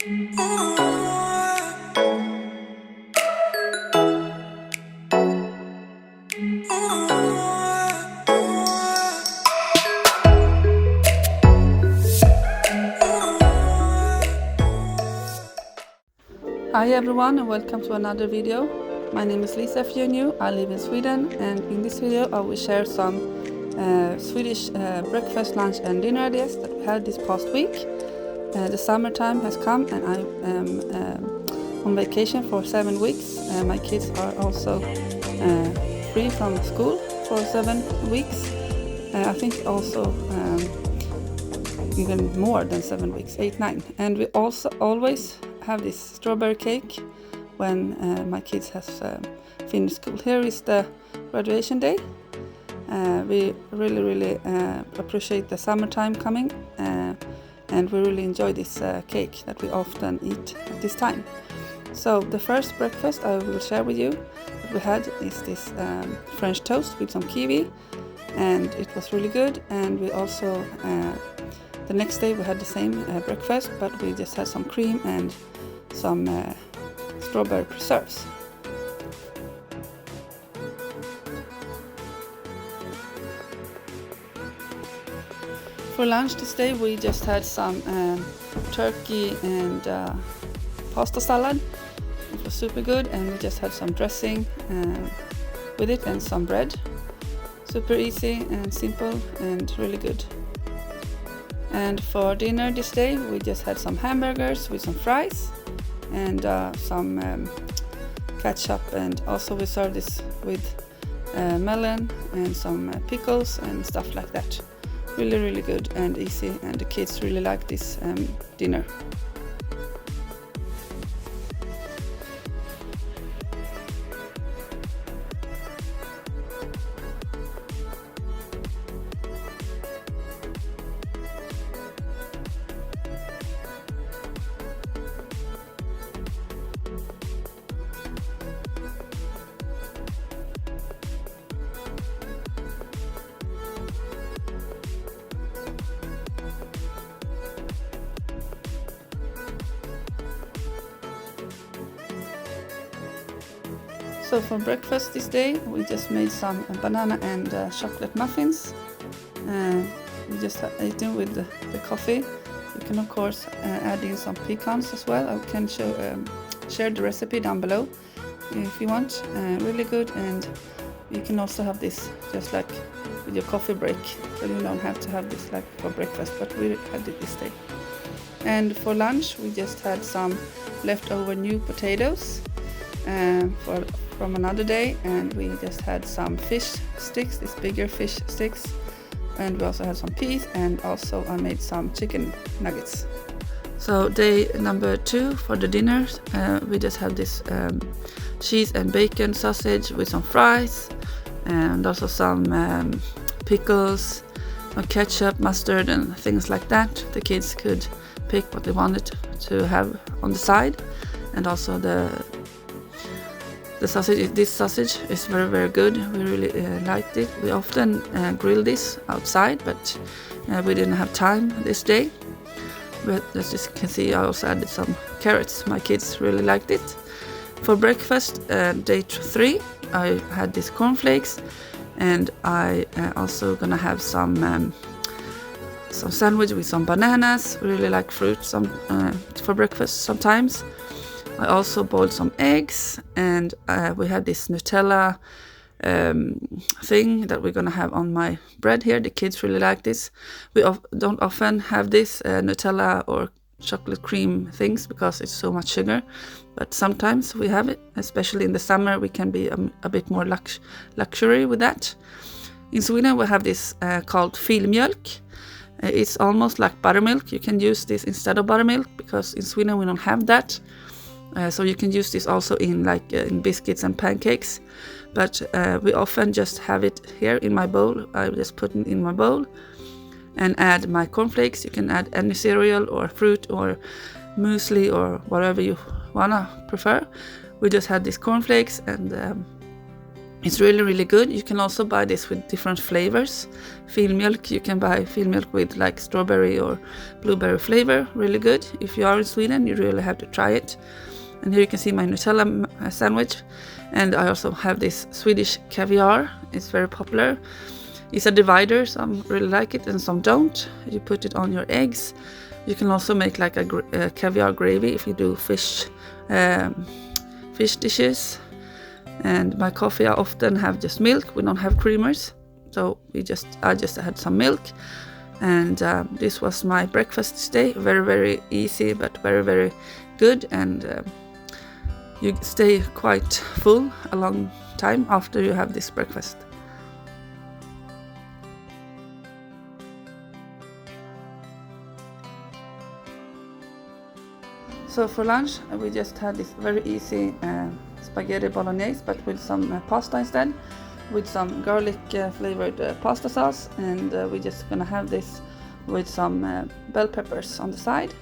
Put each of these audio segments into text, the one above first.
Hi everyone and welcome to another video. My name is Lisa if you're new. I live in Sweden, and in this video I will share some Swedish breakfast, lunch and dinner ideas that we had this past week. The summertime has come and I am on vacation for 7 weeks. My kids are also free from school for 7 weeks. I think also even more than 7 weeks, 8, 9. And we also always have this strawberry cake when my kids have finished school. Here is the graduation day. We really appreciate the summertime coming, and we really enjoy this cake that we often eat at this time. So the first breakfast I will share with you that we had is this French toast with some kiwi, and it was really good. And we also the next day we had the same breakfast, but we just had some cream and some strawberry preserves. For lunch this day we just had some turkey and pasta salad. It was super good, and we just had some dressing with it and some bread. Super easy and simple and really good. And for dinner this day we just had some hamburgers with some fries and some ketchup, and also we served this with melon and some pickles and stuff like that. Really good and easy, and the kids really like this dinner. So for breakfast this day we just made some banana and chocolate muffins. We just ate them with the coffee. You can of course add in some pecans as well. I can share the recipe down below if you want. Really good, and you can also have this just like with your coffee break, so you don't have to have this like for breakfast, but we had it this day. And for lunch we just had some leftover new potatoes from another day, and we just had some fish sticks, these bigger fish sticks, and we also had some peas, and also I made some chicken nuggets. So day number 2 for the dinner, we just had this cheese and bacon sausage with some fries, and also some pickles, ketchup, mustard and things like that. The kids could pick what they wanted to have on the side. And also the sausage, this sausage is very good. We really liked it. We often grill this outside, but we didn't have time this day. But as you can see, I also added some carrots. My kids really liked it. For breakfast, day 3, I had these cornflakes, and I also gonna have some sandwich with some bananas. We really like fruit for breakfast sometimes. I also boiled some eggs, and we had this Nutella thing that we're gonna have on my bread here. The kids really like this. We don't often have this Nutella or chocolate cream things because it's so much sugar, but sometimes we have it, especially in the summer. We can be a bit more luxury with that. In Sweden we have this called filmjölk. It's almost like buttermilk. You can use this instead of buttermilk because in Sweden we don't have that. So you can use this also in in biscuits and pancakes, but we often just have it here in my bowl. I just put it in my bowl and add my cornflakes. You can add any cereal or fruit or muesli or whatever you wanna prefer. We just had these cornflakes, and It's really good. You can also buy this with different flavors. Field milk, you can buy field milk with like strawberry or blueberry flavor, really good. If you are in Sweden, you really have to try it. And here you can see my Nutella sandwich. And I also have this Swedish caviar. It's very popular. It's a divider, some really like it and some don't. You put it on your eggs. You can also make like a caviar gravy if you do fish dishes. And my coffee, I often have just milk. We don't have creamers, so I just had some milk. And this was my breakfast today. Very easy, but very good. And you stay quite full a long time after you have this breakfast. So for lunch, we just had this very easy spaghetti bolognese, but with some pasta instead, with some garlic flavored pasta sauce, and we're just gonna have this with some bell peppers on the side.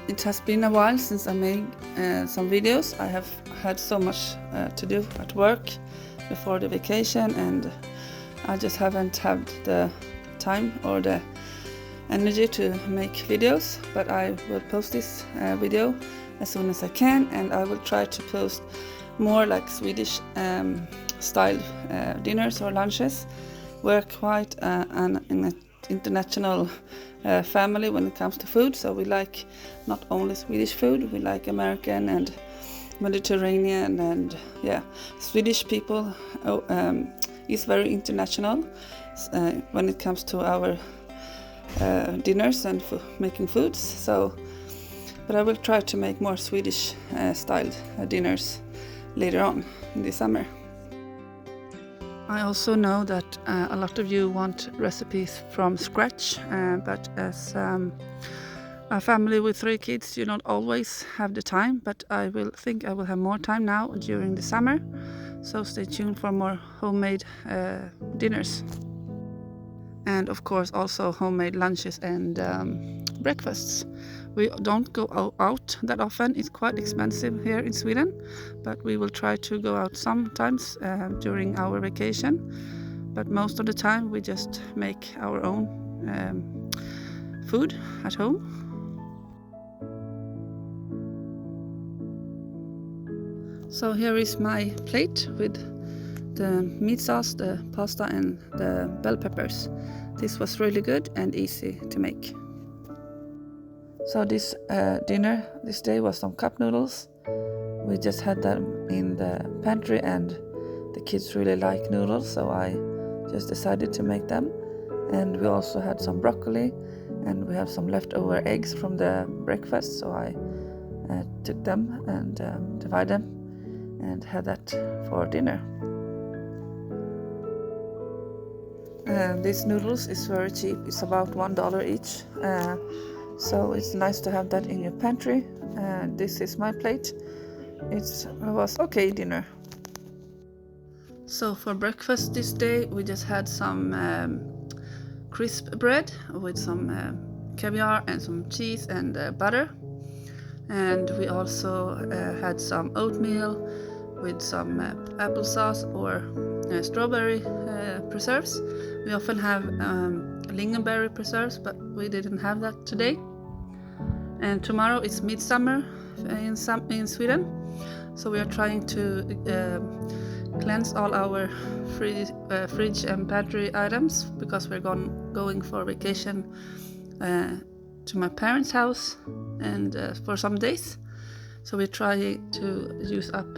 It has been a while since I made some videos. I have had so much to do at work before the vacation, and I just haven't had the time or the energy to make videos, but I will post this video as soon as I can, and I will try to post more like Swedish style dinners or lunches. We're quite an international family when it comes to food, so we like not only Swedish food, we like American and Mediterranean, and yeah, Swedish people is very international when it comes to our dinners and making foods. So, but I will try to make more Swedish styled dinners later on in the summer. I also know that a lot of you want recipes from scratch, but as a family with 3 kids, you don't always have the time, but I will have more time now during the summer, so stay tuned for more homemade dinners, and of course also homemade lunches and breakfasts. We don't go out that often. It's quite expensive here in Sweden, but we will try to go out sometimes during our vacation, but most of the time we just make our own food at home. So here is my plate with the meat sauce, the pasta and the bell peppers. This was really good and easy to make. So this dinner this day was some cup noodles. We just had them in the pantry and the kids really like noodles, so I just decided to make them. And we also had some broccoli, and we have some leftover eggs from the breakfast, so I took them and divided them and had that for dinner. These noodles is very cheap. It's about $1 each, so it's nice to have that in your pantry. This is my plate. It was okay dinner. So for breakfast this day we just had some crisp bread with some caviar and some cheese and butter, and we also had some oatmeal with some applesauce or strawberry preserves. We often have lingonberry preserves, but we didn't have that today. And tomorrow it's midsummer in Sweden, so we are trying to cleanse all our fridge and pantry items, because we're going for vacation to my parents' house and for some days. So we're trying to use up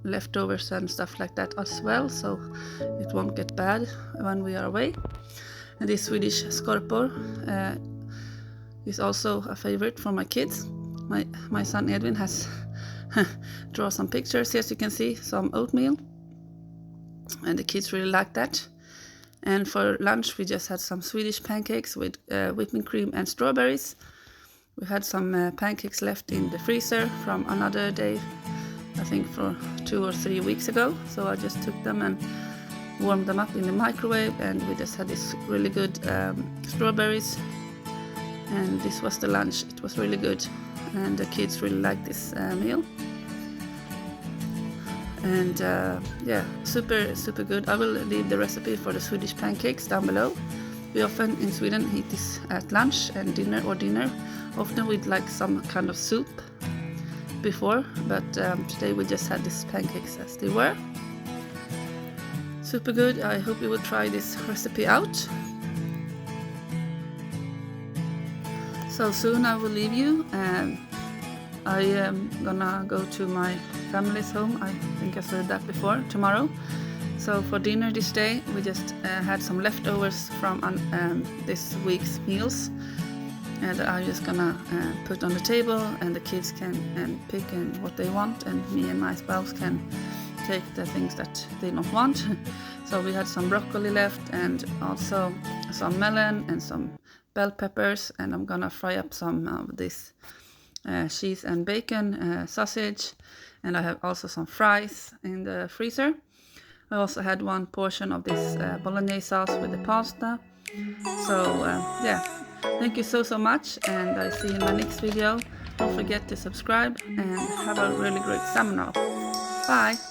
leftovers and stuff like that as well, so it won't get bad when we are away. And this Swedish skorpor is also a favorite for my kids. My son Edwin has drawn some pictures. Yes, you can see some oatmeal, and the kids really like that. And for lunch we just had some Swedish pancakes with whipping cream and strawberries. We had some pancakes left in the freezer from another day, I think for 2 or 3 weeks ago, so I just took them and warmed them up in the microwave, and we just had this really good strawberries And this was the lunch. It was really good, and the kids really liked this meal. And yeah, super good. I will leave the recipe for the Swedish pancakes down below. We often in Sweden eat this at lunch and dinner, often with like some kind of soup before, but today we just had these pancakes as they were. Super good. I hope you will try this recipe out. So soon I will leave you, and I am gonna go to my family's home. I think I said that before, tomorrow. So for dinner this day, we just had some leftovers from this week's meals, and I'm just gonna put on the table, and the kids can pick what they want, and me and my spouse can take the things that they don't want. So we had some broccoli left, and also some melon and some bell peppers, and I'm gonna fry up some of this cheese and bacon sausage, and I have also some fries in the freezer. I also had one portion of this bolognese sauce with the pasta. So yeah, thank you so much, and I see you in my next video. Don't forget to subscribe, and have a really great summer now. Bye!